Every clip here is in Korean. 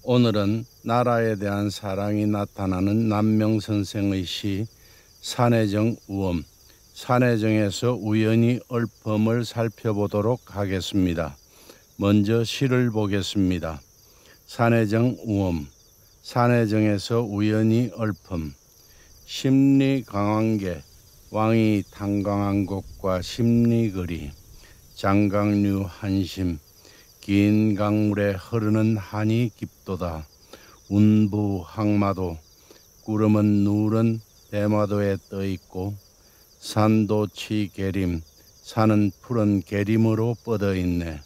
오늘은 나라에 대한 사랑이 나타나는 남명선생의 시 산해정 우엄, 산해정에서 우연히 얼품을 살펴보도록 하겠습니다. 먼저 시를 보겠습니다. 산해정 우엄, 산해정에서 우연히 얼품. 심리 강한 게 왕이 탄강한 곳과 심리거리, 장강류 한심, 긴 강물에 흐르는 한이 깊도다. 운부 항마도, 구름은 누른 대마도에 떠있고, 산도치 계림, 산은 푸른 계림으로 뻗어있네.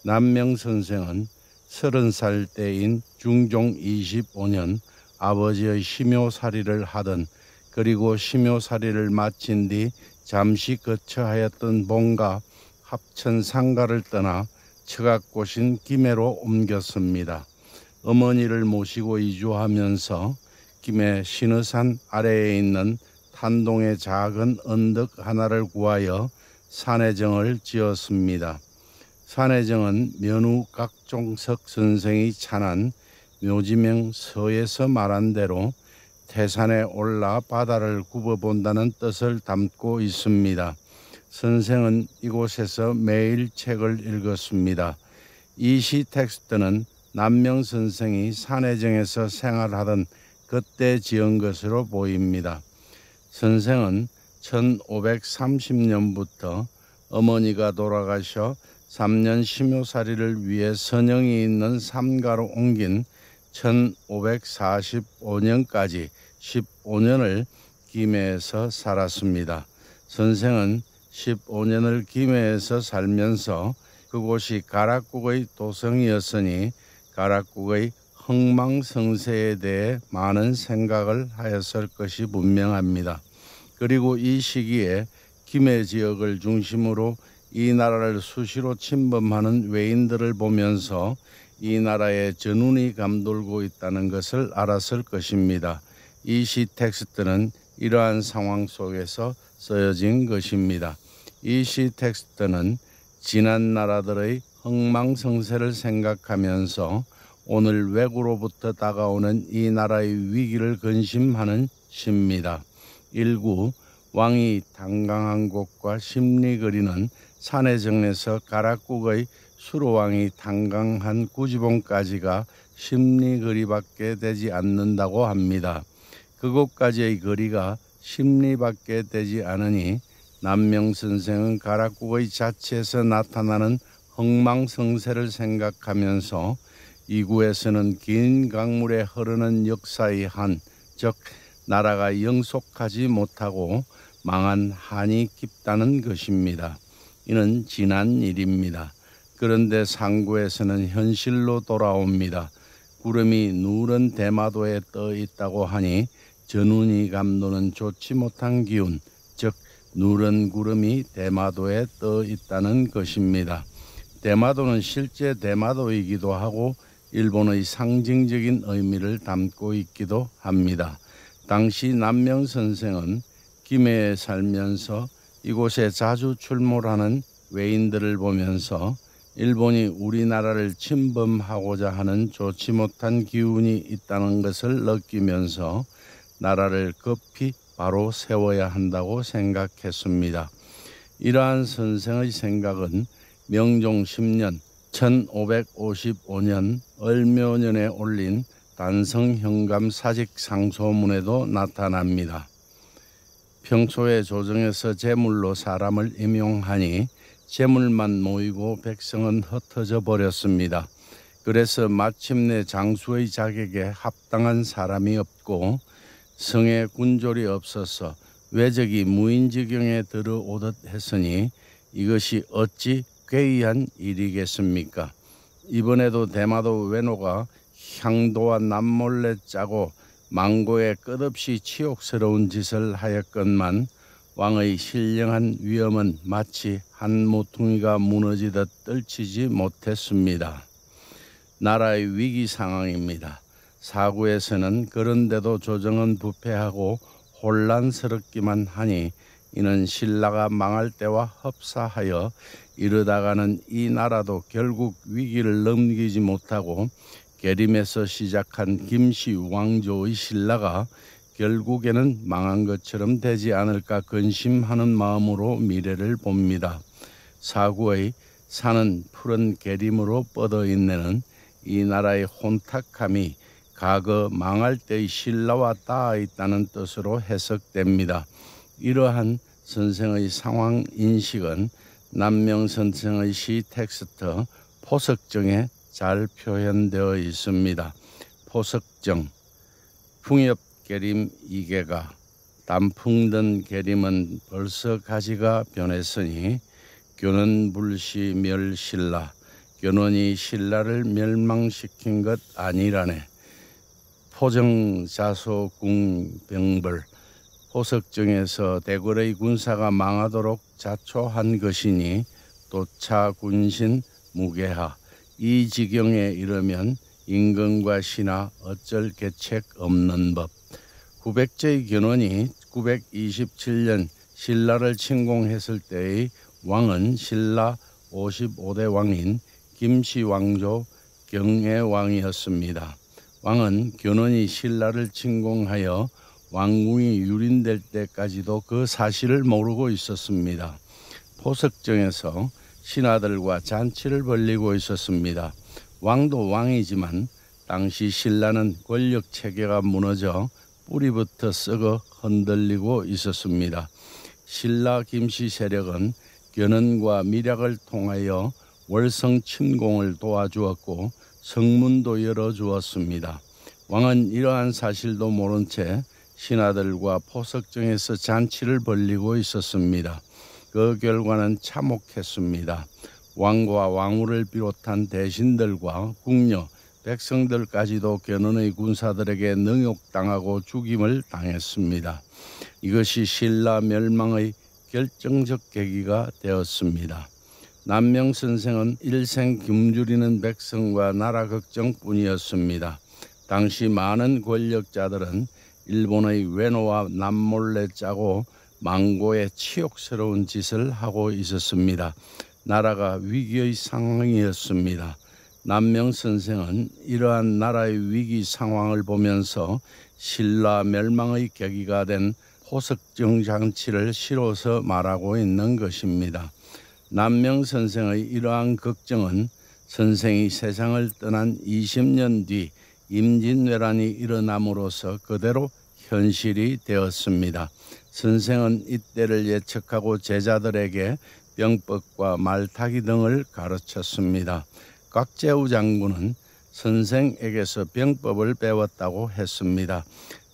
남명선생은 30살 때인 중종 25년 아버지의 심요살이를 하던, 그리고 심요살이를 마친 뒤 잠시 거처하였던 본가 합천상가를 떠나 처갓곳인 김해로 옮겼습니다. 어머니를 모시고 이주하면서 김해 신의산 아래에 있는 탄동의 작은 언덕 하나를 구하여 산해정을 지었습니다. 산해정은 면후 각종석 선생이 찬한 묘지명 서에서 말한 대로 태산에 올라 바다를 굽어본다는 뜻을 담고 있습니다. 선생은 이곳에서 매일 책을 읽었습니다. 이 시 텍스트는 남명선생이 산해정에서 생활하던 그때 지은 것으로 보입니다. 선생은 1530년부터 어머니가 돌아가셔 3년 심요살이를 위해 선영이 있는 삼가로 옮긴 1545년까지 15년을 김해에서 살았습니다. 선생은 15년을 김해에서 살면서 그곳이 가락국의 도성이었으니 가락국의 흥망성쇠에 대해 많은 생각을 하였을 것이 분명합니다. 그리고 이 시기에 김해 지역을 중심으로 이 나라를 수시로 침범하는 외인들을 보면서 이 나라에 전운이 감돌고 있다는 것을 알았을 것입니다. 이 시 텍스트는 이러한 상황 속에서 쓰여진 것입니다. 이 시 텍스트는 지난 나라들의 흥망성쇠를 생각하면서 오늘 외구로부터 다가오는 이 나라의 위기를 근심하는 시입니다. 1구 왕이 탄강한 곳과 심리거리는 산해정에서 가락국의 수로왕이 탄강한 구지봉까지가 심리거리밖에 되지 않는다고 합니다. 그곳까지의 거리가 심리밖에 되지 않으니 남명선생은 가락국의 자체에서 나타나는 흥망성쇠를 생각하면서 이 구에서는 긴 강물에 흐르는 역사의 한, 즉 나라가 영속하지 못하고 망한 한이 깊다는 것입니다. 이는 지난 일입니다. 그런데 상구에서는 현실로 돌아옵니다. 구름이 누른 대마도에 떠 있다고 하니 전운이 감도는 좋지 못한 기운, 즉 누른 구름이 대마도에 떠 있다는 것입니다. 대마도는 실제 대마도이기도 하고 일본의 상징적인 의미를 담고 있기도 합니다. 당시 남명선생은 김해에 살면서 이곳에 자주 출몰하는 외인들을 보면서 일본이 우리나라를 침범하고자 하는 좋지 못한 기운이 있다는 것을 느끼면서 나라를 급히 바로 세워야 한다고 생각했습니다. 이러한 선생의 생각은 명종 10년 1555년 을묘년에 올린 단성현감 사직상소문에도 나타납니다. 평소에 조정에서 제물로 사람을 임용하니 재물만 모이고 백성은 흩어져 버렸습니다. 그래서 마침내 장수의 자격에 합당한 사람이 없고 성에 군졸이 없어서 외적이 무인지경에 들어오듯 했으니 이것이 어찌 괴이한 일이겠습니까? 이번에도 대마도 외노가 향도와 남몰래 짜고 망고에 끝없이 치욕스러운 짓을 하였건만 왕의 신령한 위엄은 마치 한 모퉁이가 무너지듯 떨치지 못했습니다. 나라의 위기 상황입니다. 사구에서는 그런데도 조정은 부패하고 혼란스럽기만 하니 이는 신라가 망할 때와 흡사하여 이러다가는 이 나라도 결국 위기를 넘기지 못하고 계림에서 시작한 김씨 왕조의 신라가 결국에는 망한 것처럼 되지 않을까 근심하는 마음으로 미래를 봅니다. 사구의 산은 푸른 계림으로 뻗어있네는 이 나라의 혼탁함이 과거 망할 때의 신라와 닿아 있다는 뜻으로 해석됩니다. 이러한 선생의 상황 인식은 남명 선생의 시 텍스트 포석정에 잘 표현되어 있습니다. 포석정. 풍엽계림 이개가 단풍든 계림은 벌써 가지가 변했으니 교는 불시 멸신라. 교는이 신라를 멸망시킨 것 아니라네. 포정자소궁병벌. 포석정에서 대궐의 군사가 망하도록 자초한 것이니 도차 군신 무계하. 이 지경에 이르면 임금과 신하 어쩔 계책 없는 법. 구백제의 견훤이 927년 신라를 침공했을 때의 왕은 신라 55대 왕인 김씨 왕조 경혜왕이었습니다. 왕은 견훤이 신라를 침공하여 왕궁이 유린될 때까지도 그 사실을 모르고 있었습니다. 포석정에서 신하들과 잔치를 벌이고 있었습니다. 왕도 왕이지만 당시 신라는 권력 체계가 무너져 뿌리부터 썩어 흔들리고 있었습니다. 신라 김씨 세력은 견훤과 밀약을 통하여 월성 침공을 도와주었고 성문도 열어주었습니다. 왕은 이러한 사실도 모른 채 신하들과 포석정에서 잔치를 벌이고 있었습니다. 그 결과는 참혹했습니다. 왕과 왕후를 비롯한 대신들과 궁녀, 백성들까지도 견훤의 군사들에게 능욕당하고 죽임을 당했습니다. 이것이 신라 멸망의 결정적 계기가 되었습니다. 남명 선생은 일생 굶주리는 백성과 나라 걱정뿐이었습니다. 당시 많은 권력자들은 일본의 외노와 남몰래 짜고 망고의 치욕스러운 짓을 하고 있었습니다. 나라가 위기의 상황이었습니다. 남명 선생은 이러한 나라의 위기 상황을 보면서 신라 멸망의 계기가 된 포석정 잔치를 실어서 말하고 있는 것입니다. 남명 선생의 이러한 걱정은 선생이 세상을 떠난 20년 뒤 임진왜란이 일어남으로써 그대로 현실이 되었습니다. 선생은 이때를 예측하고 제자들에게 병법과 말타기 등을 가르쳤습니다. 곽재우 장군은 선생에게서 병법을 배웠다고 했습니다.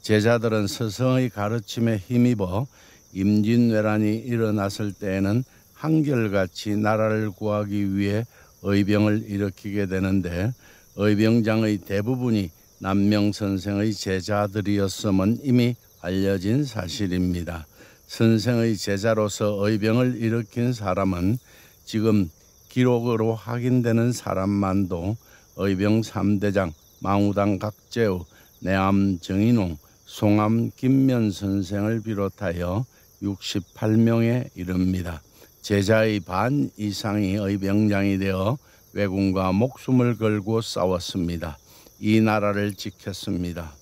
제자들은 스승의 가르침에 힘입어 임진왜란이 일어났을 때에는 한결같이 나라를 구하기 위해 의병을 일으키게 되는데 의병장의 대부분이 남명 선생의 제자들이었음은 이미 알려진 사실입니다. 선생의 제자로서 의병을 일으킨 사람은 지금 기록으로 확인되는 사람만도 의병 3대장 망우당 곽재우, 내암 정인홍, 송암 김면 선생을 비롯하여 68명에 이릅니다. 제자의 반 이상이 의병장이 되어 왜군과 목숨을 걸고 싸웠습니다. 이 나라를 지켰습니다.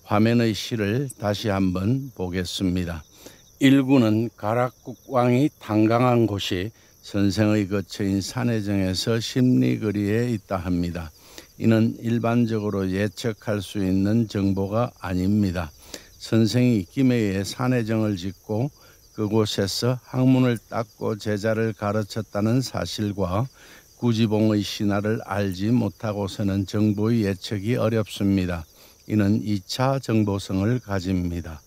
화면의 시를 다시 한번 보겠습니다. 일구는 가락국 왕이 탄강한 곳이 선생의 거처인 산해정에서 십리거리에 있다 합니다. 이는 일반적으로 예측할 수 있는 정보가 아닙니다. 선생이 김해에 산해정을 짓고 그곳에서 학문을 닦고 제자를 가르쳤다는 사실과 구지봉의 신화를 알지 못하고서는 정보의 예측이 어렵습니다. 이는 2차 정보성을 가집니다.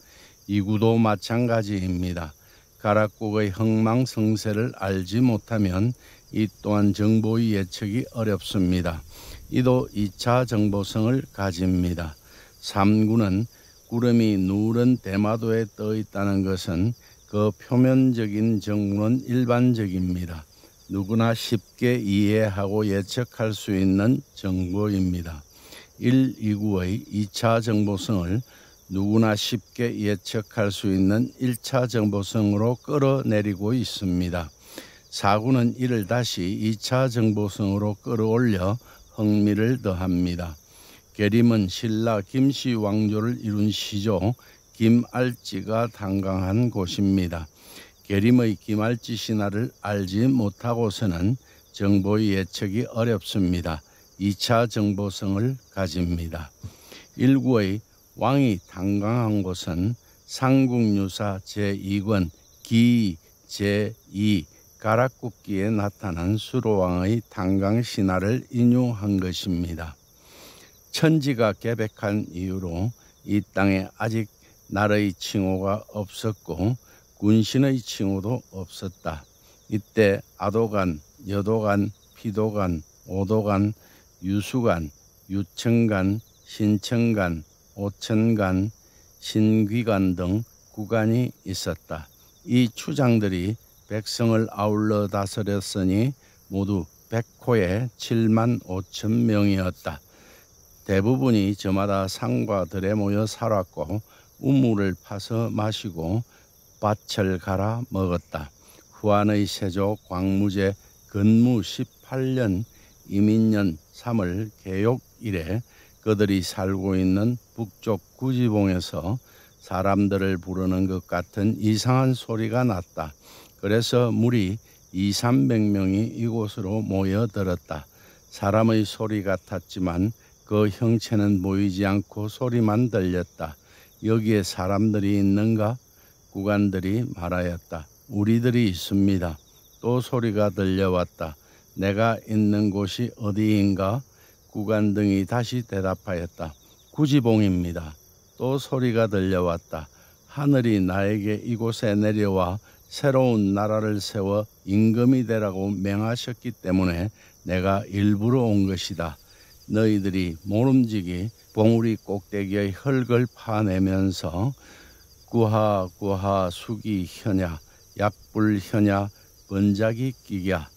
이구도 마찬가지입니다. 가락국의 흥망성쇠를 알지 못하면 이 또한 정보의 예측이 어렵습니다. 이도 2차 정보성을 가집니다. 3구는 구름이 누런 대마도에 떠 있다는 것은 그 표면적인 정보는 일반적입니다. 누구나 쉽게 이해하고 예측할 수 있는 정보입니다. 1, 2구의 2차 정보성을 누구나 쉽게 예측할 수 있는 1차 정보성으로 끌어내리고 있습니다. 4구는 이를 다시 2차 정보성으로 끌어올려 흥미를 더합니다. 계림은 신라 김씨 왕조를 이룬 시조 김알지가 탄광한 곳입니다. 계림의 김알지 신화를 알지 못하고서는 정보의 예측이 어렵습니다. 2차 정보성을 가집니다. 일구의 왕이 탄광한 곳은 삼국유사 제2권 기 제2 가락국기에 나타난 수로왕의 탄광 신화를 인용한 것입니다. 천지가 개백한 이후로 이 땅에 아직 나라의 칭호가 없었고 군신의 칭호도 없었다. 이때 아도간, 여도간, 피도간, 오도간, 유수간, 유청간, 신청간, 오천간, 신귀간 등 구간이 있었다. 이 추장들이 백성을 아울러 다스렸으니 모두 백호에 7만 5천 명이었다. 대부분이 저마다 산과 들에 모여 살았고 우물을 파서 마시고 밭을 갈아 먹었다. 후한의 세조 광무제 건무 18년 이민년 3월 개욕 이래 그들이 살고 있는 북쪽 구지봉에서 사람들을 부르는 것 같은 이상한 소리가 났다. 그래서 무리 200~300명이 이곳으로 모여들었다. 사람의 소리 같았지만 그 형체는 보이지 않고 소리만 들렸다. 여기에 사람들이 있는가? 구간들이 말하였다. 우리들이 있습니다. 또 소리가 들려왔다. 내가 있는 곳이 어디인가? 구간 등이 다시 대답하였다. 구지봉입니다. 또 소리가 들려왔다. 하늘이 나에게 이곳에 내려와 새로운 나라를 세워 임금이 되라고 명하셨기 때문에 내가 일부러 온 것이다. 너희들이 모름지기 봉우리 꼭대기의 흙을 파내면서 구하 수기 현야 약불 현야 번작이 끼야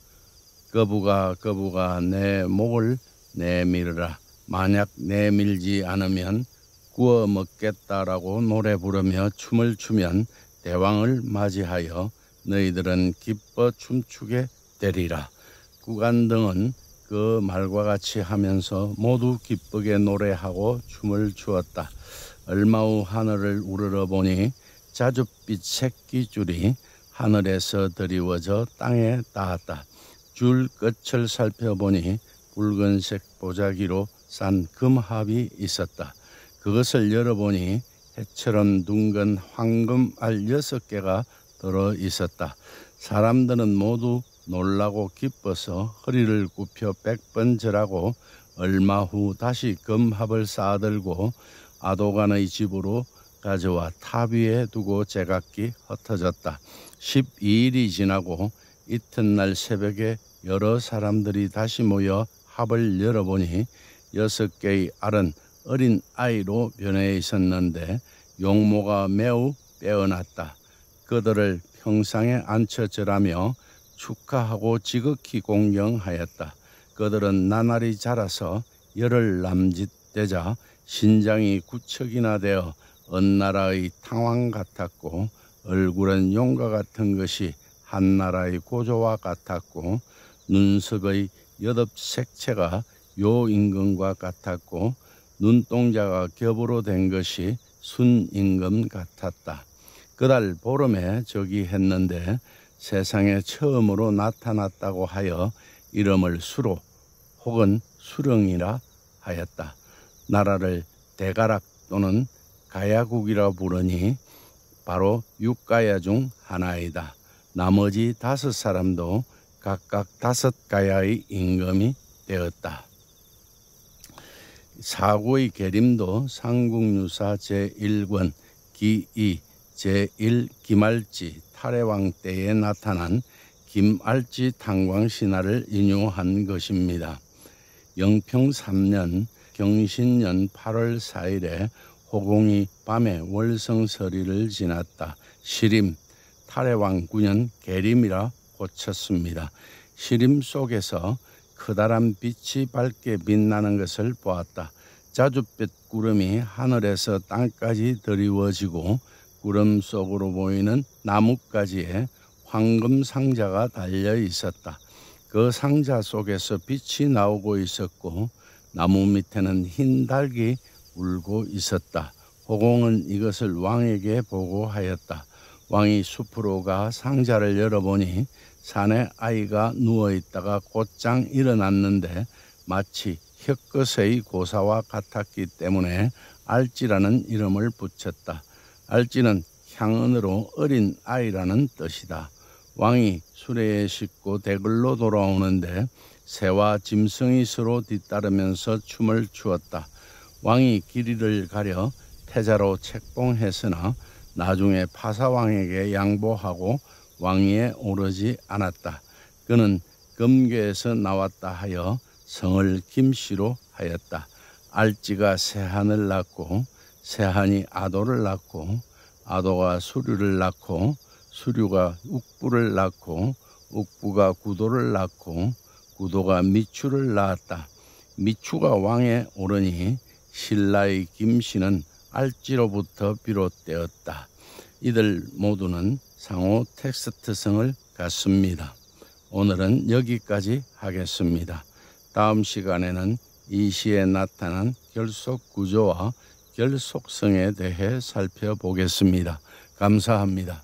거부가 내 목을 내밀으라. 만약 내밀지 않으면 구워 먹겠다라고 노래 부르며 춤을 추면 대왕을 맞이하여 너희들은 기뻐 춤추게 되리라. 구간 등은 그 말과 같이 하면서 모두 기쁘게 노래하고 춤을 추었다. 얼마 후 하늘을 우러러 보니 자줏빛 새끼줄이 하늘에서 드리워져 땅에 닿았다. 줄 끝을 살펴보니 붉은색 보자기로 싼 금합이 있었다. 그것을 열어보니 해처럼 둥근 황금알 6개가 들어 있었다. 사람들은 모두 놀라고 기뻐서 허리를 굽혀 100번 절하고 얼마 후 다시 금합을 쌓아들고 아도간의 집으로 가져와 탑 위에 두고 제각기 흩어졌다. 12일이 지나고 이튿날 새벽에 여러 사람들이 다시 모여 합을 열어보니 6개의 알은 어린 아이로 변해 있었는데 용모가 매우 빼어났다. 그들을 평상에 앉혀 절하며 축하하고 지극히 공경하였다. 그들은 나날이 자라서 열흘 남짓되자 신장이 9척이나 되어 언나라의 탕왕 같았고 얼굴은 용과 같은 것이 한나라의 고조와 같았고 눈썹의 8색채가 요임금과 같았고 눈동자가 겹으로 된 것이 순임금 같았다. 그달 보름에 저기 했는데 세상에 처음으로 나타났다고 하여 이름을 수로 혹은 수령이라 하였다. 나라를 대가락 또는 가야국이라 부르니 바로 6가야 중 하나이다. 나머지 5사람도 각각 5가야의 임금이 되었다. 사구의 계림도 삼국유사 제1권 기2 제1 김알지 탈해왕 때에 나타난 김알지 탄광 신화를 인용한 것입니다. 영평 3년 경신년 8월 4일에 호공이 밤에 월성서리를 지났다. 시림 탈해왕 9년 계림이라 고쳤습니다. 시림 속에서 커다란 빛이 밝게 빛나는 것을 보았다. 자줏빛 구름이 하늘에서 땅까지 드리워지고 구름 속으로 보이는 나뭇가지에 황금 상자가 달려 있었다. 그 상자 속에서 빛이 나오고 있었고 나무 밑에는 흰 닭이 울고 있었다. 호공은 이것을 왕에게 보고하였다. 왕이 숲으로 가 상자를 열어보니 산에 아이가 누워있다가 곧장 일어났는데 마치 혀끝의 고사와 같았기 때문에 알지라는 이름을 붙였다. 알지는 향언으로 어린 아이라는 뜻이다. 왕이 수레에 싣고 대궐로 돌아오는데 새와 짐승이 서로 뒤따르면서 춤을 추었다. 왕이 길이를 가려 태자로 책봉했으나 나중에 파사왕에게 양보하고 왕위에 오르지 않았다. 그는 금괴에서 나왔다 하여 성을 김씨로 하였다. 알지가 세한을 낳고 세한이 아도를 낳고 아도가 수류를 낳고 수류가 욱부를 낳고 욱부가 구도를 낳고 구도가 미추를 낳았다. 미추가 왕에 오르니 신라의 김씨는 알지로부터 비롯되었다. 이들 모두는 상호 텍스트성을 갖습니다. 오늘은 여기까지 하겠습니다. 다음 시간에는 이 시에 나타난 결속 구조와 결속성에 대해 살펴보겠습니다. 감사합니다.